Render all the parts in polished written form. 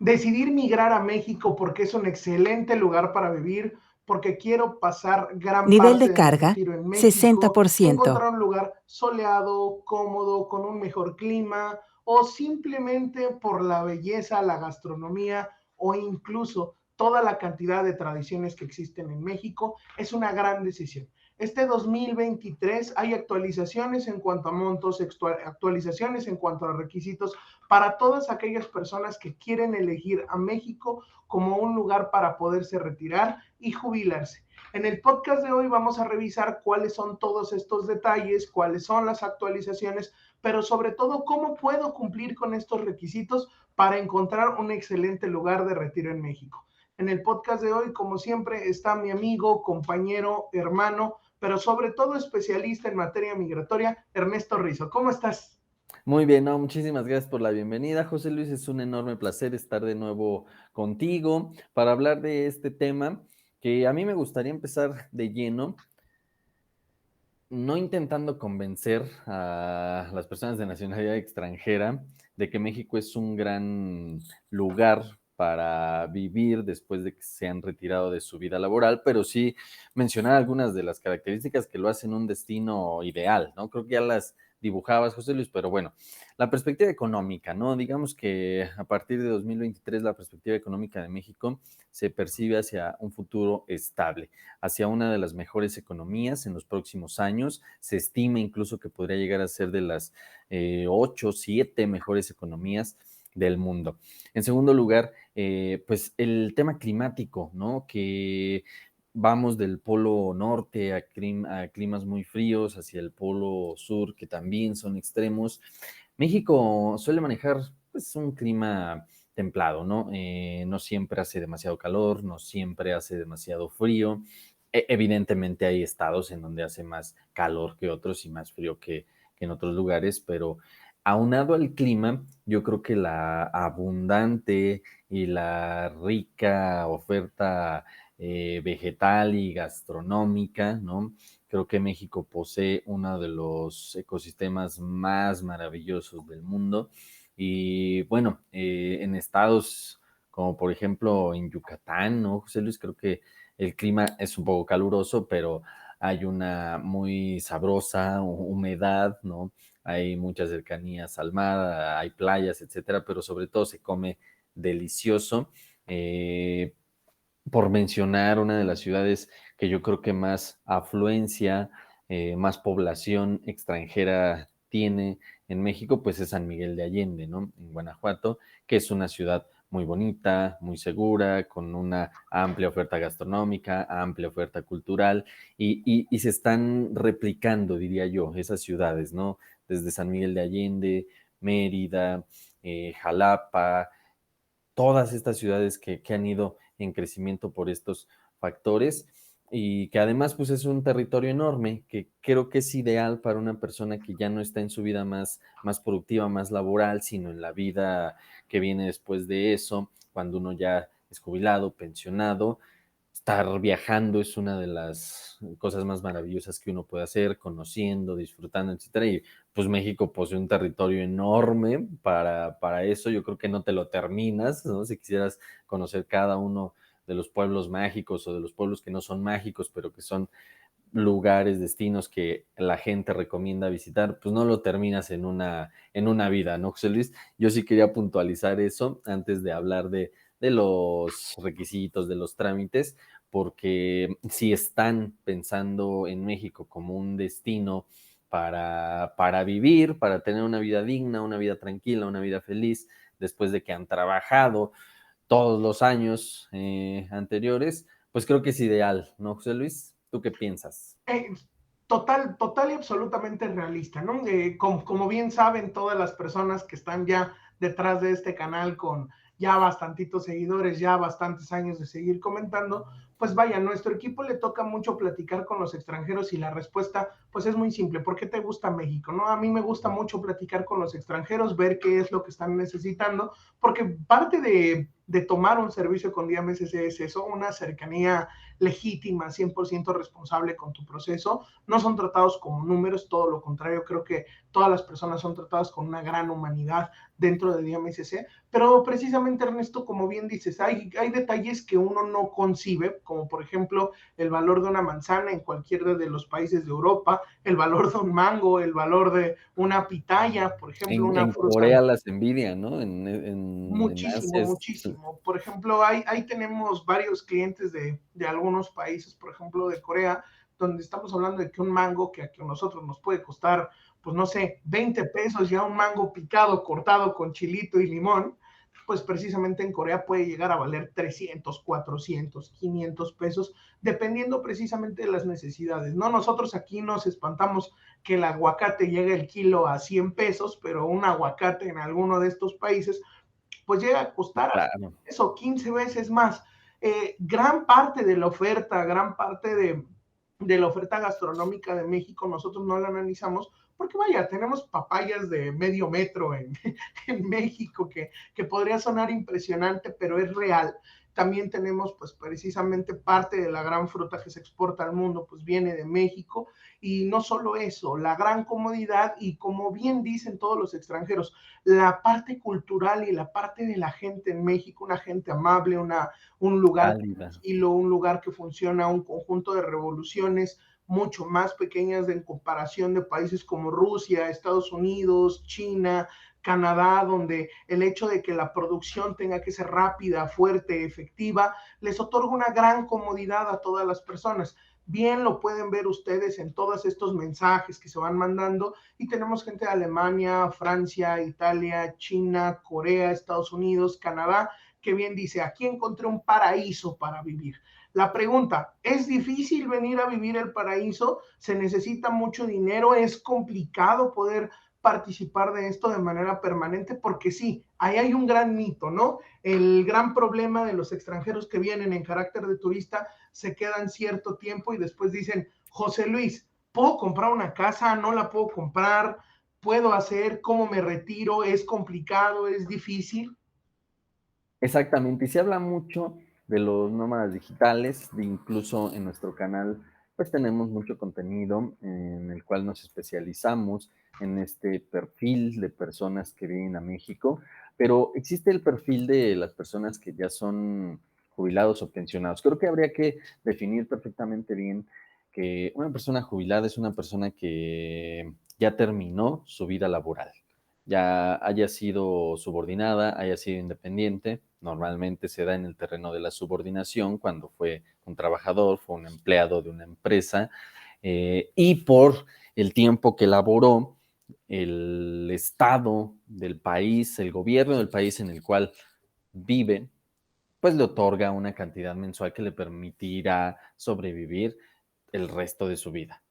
decidir migrar a México porque es un excelente lugar para vivir, porque quiero pasar gran Nivel parte de de mi carga, retiro en México, 60%. encontrar un lugar soleado, cómodo, con un mejor clima, o simplemente por la belleza, la gastronomía o incluso toda la cantidad de tradiciones que existen en México, es una gran decisión. Este 2023 hay actualizaciones en cuanto a montos, actualizaciones en cuanto a requisitos para todas aquellas personas que quieren elegir a México como un lugar para poderse retirar y jubilarse. En el podcast de hoy vamos a revisar cuáles son todos estos detalles, cuáles son las actualizaciones, pero sobre todo cómo puedo cumplir con estos requisitos para encontrar un excelente lugar de retiro en México. En el podcast de hoy, como siempre, está mi amigo, compañero, hermano, pero sobre todo especialista en materia migratoria, Ernesto Rizzo. ¿Cómo estás? Muy bien, no, muchísimas gracias por la bienvenida, José Luis. Es un enorme placer estar de nuevo contigo para hablar de este tema que a mí me gustaría empezar de lleno, no intentando convencer a las personas de nacionalidad extranjera de que México es un gran lugar para vivir después de que se han retirado de su vida laboral, pero sí mencionar algunas de las características que lo hacen un destino ideal, ¿no? Creo que ya las dibujabas, José Luis, pero bueno, la perspectiva económica, ¿no? Digamos que a partir de 2023 la perspectiva económica de México se percibe hacia un futuro estable, hacia una de las mejores economías en los próximos años. Se estima incluso que podría llegar a ser de las 8 o 7 mejores economías del mundo. En segundo lugar, pues el tema climático, ¿no? Que vamos del polo norte a climas muy fríos, hacia el polo sur, que también son extremos. México suele manejar pues, un clima templado, ¿no? No siempre hace demasiado calor, no siempre hace demasiado frío. Evidentemente hay estados en donde hace más calor que otros y más frío que en otros lugares, pero aunado al clima, yo creo que la abundante y la rica oferta vegetal y gastronómica, ¿no? Creo que México posee uno de los ecosistemas más maravillosos del mundo. Y bueno, en estados como por ejemplo en Yucatán, ¿no, José Luis? Creo que el clima es un poco caluroso, pero hay una muy sabrosa humedad, ¿no? Hay muchas cercanías al mar, hay playas, etcétera, pero sobre todo se come delicioso. Eh, por mencionar una de las ciudades que yo creo que más afluencia, más población extranjera tiene en México, pues es San Miguel de Allende, ¿no? En Guanajuato, que es una ciudad muy bonita, muy segura, con una amplia oferta gastronómica, amplia oferta cultural, y se están replicando, diría yo, esas ciudades, ¿no? Desde San Miguel de Allende, Mérida, Jalapa, todas estas ciudades que han ido en crecimiento por estos factores y que además pues es un territorio enorme que creo que es ideal para una persona que ya no está en su vida más productiva, más laboral, sino en la vida que viene después de eso, cuando uno ya es jubilado, pensionado. Estar viajando es una de las cosas más maravillosas que uno puede hacer, conociendo, disfrutando, etcétera. Y pues México posee un territorio enorme para eso. Yo creo que no te lo terminas, ¿no? Si quisieras conocer cada uno de los pueblos mágicos o de los pueblos que no son mágicos, pero que son lugares, destinos que la gente recomienda visitar, pues no lo terminas en una vida, ¿no, José Luis? Yo sí quería puntualizar eso antes de hablar de los requisitos, de los trámites, porque si están pensando en México como un destino para vivir, para tener una vida digna, una vida tranquila, una vida feliz, después de que han trabajado todos los años anteriores, pues creo que es ideal, ¿no, José Luis? ¿Tú qué piensas? Eh, total y absolutamente realista, ¿no? Como bien saben todas las personas que están ya detrás de este canal con ya bastantitos seguidores, ya bastantes años de seguir comentando, pues vaya, a nuestro equipo le toca mucho platicar con los extranjeros y la respuesta pues es muy simple. ¿Por qué te gusta México? ¿No? A mí me gusta mucho platicar con los extranjeros, ver qué es lo que están necesitando, porque parte de tomar un servicio con DMSC es eso, una cercanía legítima, 100% responsable con tu proceso. No son tratados como números, todo lo contrario, creo que todas las personas son tratadas con una gran humanidad dentro de DMSC, pero precisamente, Ernesto, como bien dices, hay detalles que uno no concibe, como por ejemplo el valor de una manzana en cualquiera de los países de Europa, el valor de un mango, el valor de una pitaya, por ejemplo, una En fruta. Corea las envidian, ¿no? En Muchísimo, Asia muchísimo. Por ejemplo, ahí tenemos varios clientes de algunos países, por ejemplo, de Corea, donde estamos hablando de que un mango que a nosotros nos puede costar, pues no sé, 20 pesos, ya un mango picado, cortado con chilito y limón, pues precisamente en Corea puede llegar a valer 300, 400, 500 pesos, dependiendo precisamente de las necesidades, ¿no? Nosotros aquí nos espantamos que el aguacate llegue el kilo a 100 pesos, pero un aguacate en alguno de estos países pues llega a costar claro. eso, 15 veces más. Gran parte de la oferta, gran parte de la oferta gastronómica de México, nosotros no la analizamos porque vaya, tenemos papayas de medio metro en México que podría sonar impresionante, pero es real. También tenemos pues precisamente parte de la gran fruta que se exporta al mundo, pues viene de México. Y no solo eso, la gran comodidad y como bien dicen todos los extranjeros, la parte cultural y la parte de la gente en México, una gente amable, un lugar Cálida. tranquilo, un lugar que funciona, un conjunto de revoluciones mucho más pequeñas en comparación de países como Rusia, Estados Unidos, China, Canadá, donde el hecho de que la producción tenga que ser rápida, fuerte, efectiva, les otorga una gran comodidad a todas las personas. Bien lo pueden ver ustedes en todos estos mensajes que se van mandando y tenemos gente de Alemania, Francia, Italia, China, Corea, Estados Unidos, Canadá, que bien dice, aquí encontré un paraíso para vivir. La pregunta, ¿es difícil venir a vivir el paraíso? ¿Se necesita mucho dinero? ¿Es complicado poder participar de esto de manera permanente? Porque sí, ahí hay un gran mito, ¿no? El gran problema de los extranjeros que vienen en carácter de turista se quedan cierto tiempo y después dicen, José Luis, ¿puedo comprar una casa? ¿No la puedo comprar? ¿Puedo hacer? ¿Cómo me retiro? ¿Es complicado? ¿Es difícil? Exactamente, y se habla mucho de los nómadas digitales, de incluso en nuestro canal, pues tenemos mucho contenido en el cual nos especializamos en este perfil de personas que vienen a México, pero existe el perfil de las personas que ya son jubilados o pensionados. Creo que habría que definir perfectamente bien que una persona jubilada es una persona que ya terminó su vida laboral, ya haya sido subordinada, haya sido independiente. Normalmente se da en el terreno de la subordinación cuando fue un trabajador, fue un empleado de una empresa, y por el tiempo que laboró, el Estado del país, el gobierno del país en el cual vive, pues le otorga una cantidad mensual que le permitirá sobrevivir el resto de su vida.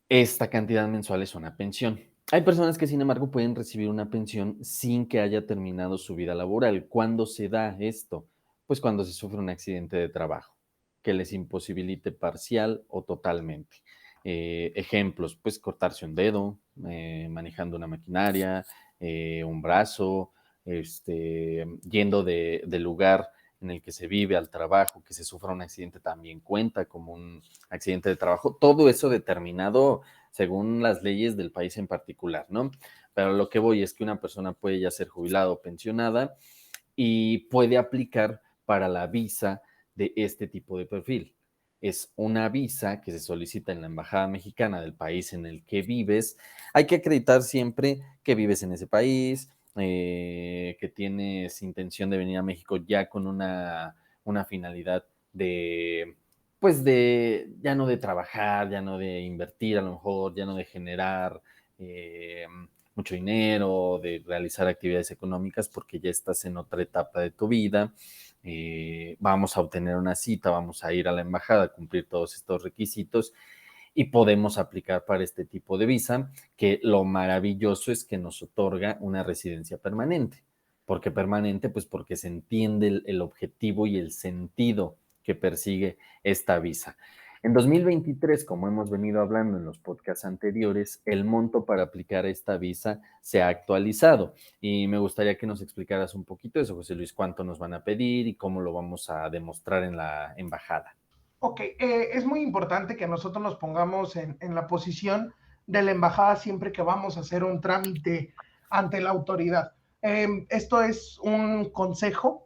Esta cantidad mensual es una pensión. Hay personas que, sin embargo, pueden recibir una pensión sin que haya terminado su vida laboral. ¿Cuándo se da esto? Pues cuando se sufre un accidente de trabajo que les imposibilite parcial o totalmente. Ejemplos, pues cortarse un dedo, manejando una maquinaria, un brazo, yendo del lugar en el que se vive al trabajo, que se sufra un accidente también cuenta como un accidente de trabajo, todo eso determinado según las leyes del país en particular, ¿no? Pero lo que voy es que una persona puede ya ser jubilada o pensionada y puede aplicar para la visa de este tipo de perfil. Es una visa que se solicita en la Embajada Mexicana del país en el que vives. Hay que acreditar siempre que vives en ese país, que tienes intención de venir a México ya con una finalidad de, pues de, ya no de trabajar, ya no de invertir a lo mejor, ya no de generar mucho dinero, de realizar actividades económicas, porque ya estás en otra etapa de tu vida. Vamos a obtener una cita, vamos a ir a la embajada a cumplir todos estos requisitos y podemos aplicar para este tipo de visa, que lo maravilloso es que nos otorga una residencia permanente. ¿Por qué permanente? Pues porque se entiende el objetivo y el sentido que persigue esta visa. En 2023, como hemos venido hablando en los podcasts anteriores, el monto para aplicar esta visa se ha actualizado y me gustaría que nos explicaras un poquito eso, José Luis, cuánto nos van a pedir y cómo lo vamos a demostrar en la embajada. Ok, es muy importante que nosotros nos pongamos en la posición de la embajada siempre que vamos a hacer un trámite ante la autoridad. Esto es un consejo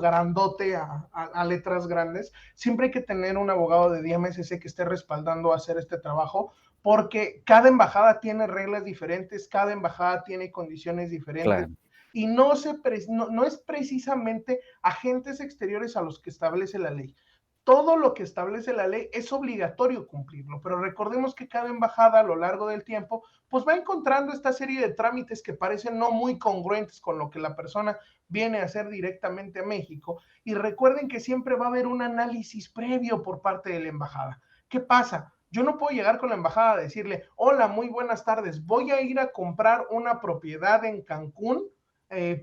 grandote a letras grandes. Siempre hay que tener un abogado de DMSC que esté respaldando hacer este trabajo, porque cada embajada tiene reglas diferentes, cada embajada tiene condiciones diferentes. Claro. Y no es precisamente agentes exteriores a los que establece la ley. Todo lo que establece la ley es obligatorio cumplirlo, pero recordemos que cada embajada a lo largo del tiempo pues va encontrando esta serie de trámites que parecen no muy congruentes con lo que la persona viene a hacer directamente a México, y recuerden que siempre va a haber un análisis previo por parte de la embajada. ¿Qué pasa? Yo no puedo llegar con la embajada a decirle: hola, muy buenas tardes, voy a ir a comprar una propiedad en Cancún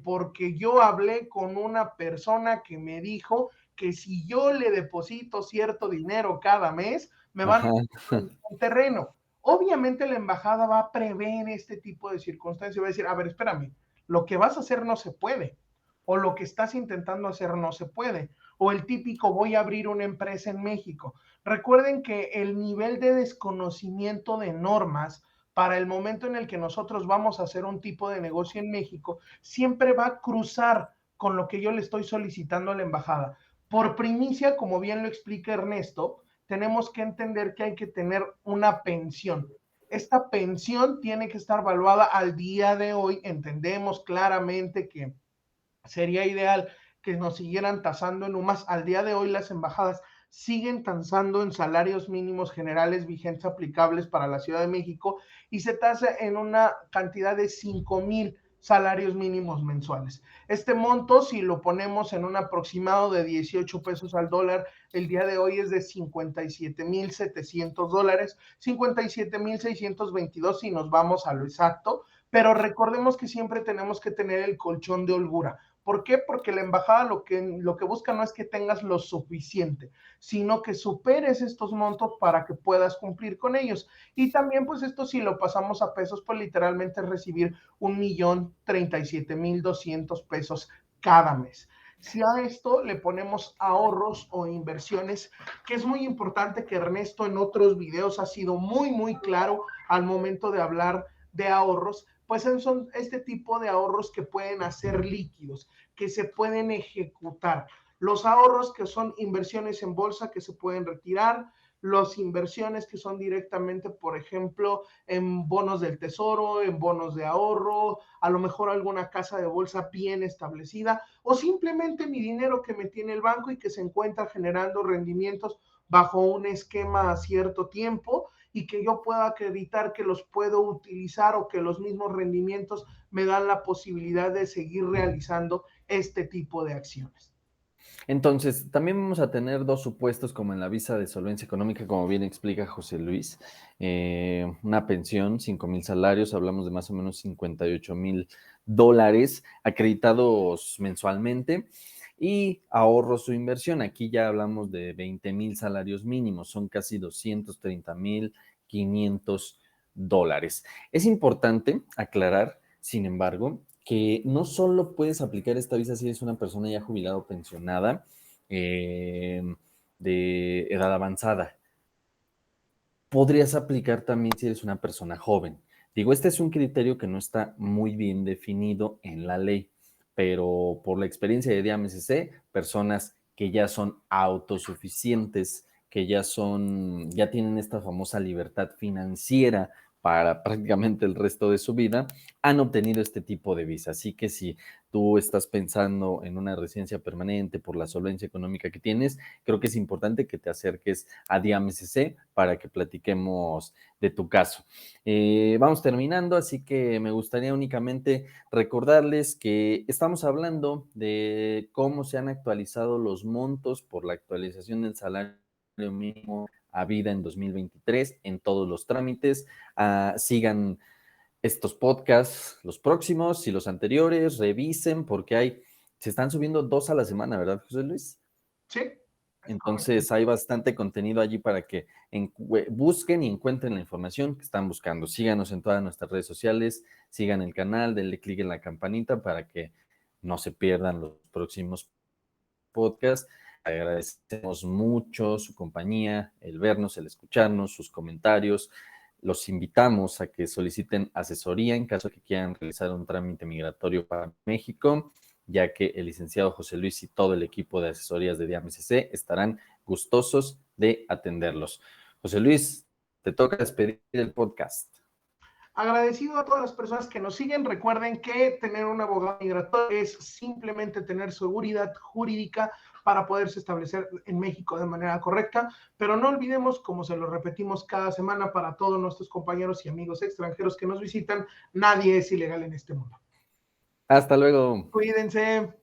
porque yo hablé con una persona que me dijo que si yo le deposito cierto dinero cada mes, me van a Ajá. dar un terreno. Obviamente la embajada va a prever este tipo de circunstancias y va a decir: a ver, espérame, lo que vas a hacer no se puede, o lo que estás intentando hacer no se puede, o el típico voy a abrir una empresa en México. Recuerden que el nivel de desconocimiento de normas para el momento en el que nosotros vamos a hacer un tipo de negocio en México siempre va a cruzar con lo que yo le estoy solicitando a la embajada. Por primicia, como bien lo explica Ernesto, tenemos que entender que hay que tener una pensión. Esta pensión tiene que estar valuada al día de hoy. Entendemos claramente que sería ideal que nos siguieran tasando en UMAS. Al día de hoy las embajadas siguen tasando en salarios mínimos generales vigentes aplicables para la Ciudad de México y se tasa en una cantidad de 5,000 salarios mínimos mensuales. Este monto, si lo ponemos en un aproximado de 18 pesos al dólar, el día de hoy es de $57,700, 57,622 si nos vamos a lo exacto, pero recordemos que siempre tenemos que tener el colchón de holgura. ¿Por qué? Porque la embajada lo que busca no es que tengas lo suficiente, sino que superes estos montos para que puedas cumplir con ellos. Y también, pues esto si lo pasamos a pesos, pues literalmente es recibir 1,037,200 pesos cada mes. Si a esto le ponemos ahorros o inversiones, que es muy importante, que Ernesto en otros videos ha sido muy, muy claro al momento de hablar de ahorros, pues son este tipo de ahorros que pueden hacer líquidos, que se pueden ejecutar. Los ahorros que son inversiones en bolsa que se pueden retirar, las inversiones que son directamente, por ejemplo, en bonos del tesoro, en bonos de ahorro, a lo mejor alguna casa de bolsa bien establecida, o simplemente mi dinero que me tiene el banco y que se encuentra generando rendimientos bajo un esquema a cierto tiempo, y que yo pueda acreditar que los puedo utilizar o que los mismos rendimientos me dan la posibilidad de seguir realizando este tipo de acciones. Entonces, también vamos a tener dos supuestos como en la visa de solvencia económica, como bien explica José Luis. Una pensión, 5,000 salarios, hablamos de más o menos $58,000 acreditados mensualmente. Y ahorros o inversión, aquí ya hablamos de 20,000 salarios mínimos, son casi $230,500. Es importante aclarar, sin embargo, que no solo puedes aplicar esta visa si eres una persona ya jubilada o pensionada eh, de edad avanzada. Podrías aplicar también si eres una persona joven. Digo, este es un criterio que no está muy bien definido en la ley, pero por la experiencia de DMSC, personas que ya son autosuficientes, que ya tienen esta famosa libertad financiera para prácticamente el resto de su vida, han obtenido este tipo de visa. Así que si tú estás pensando en una residencia permanente por la solvencia económica que tienes, creo que es importante que te acerques a DMSC para que platiquemos de tu caso. Vamos terminando, así que me gustaría únicamente recordarles que estamos hablando de cómo se han actualizado los montos por la actualización del salario mínimo a vida en 2023 en todos los trámites. Sigan estos podcasts, los próximos y los anteriores, revisen porque se están subiendo 2 a la semana, ¿verdad, José Luis? Sí. Entonces hay bastante contenido allí para que busquen y encuentren la información que están buscando. Síganos en todas nuestras redes sociales, sigan el canal, denle clic en la campanita para que no se pierdan los próximos podcasts. Agradecemos mucho su compañía, el vernos, el escucharnos, sus comentarios. Los invitamos a que soliciten asesoría en caso que quieran realizar un trámite migratorio para México, ya que el licenciado José Luis y todo el equipo de asesorías de Diam SC estarán gustosos de atenderlos. José Luis, te toca despedir el podcast. Agradecido a todas las personas que nos siguen. Recuerden que tener un abogado migratorio es simplemente tener seguridad jurídica para poderse establecer en México de manera correcta, pero no olvidemos, como se lo repetimos cada semana para todos nuestros compañeros y amigos extranjeros que nos visitan, nadie es ilegal en este mundo. Hasta luego. Cuídense.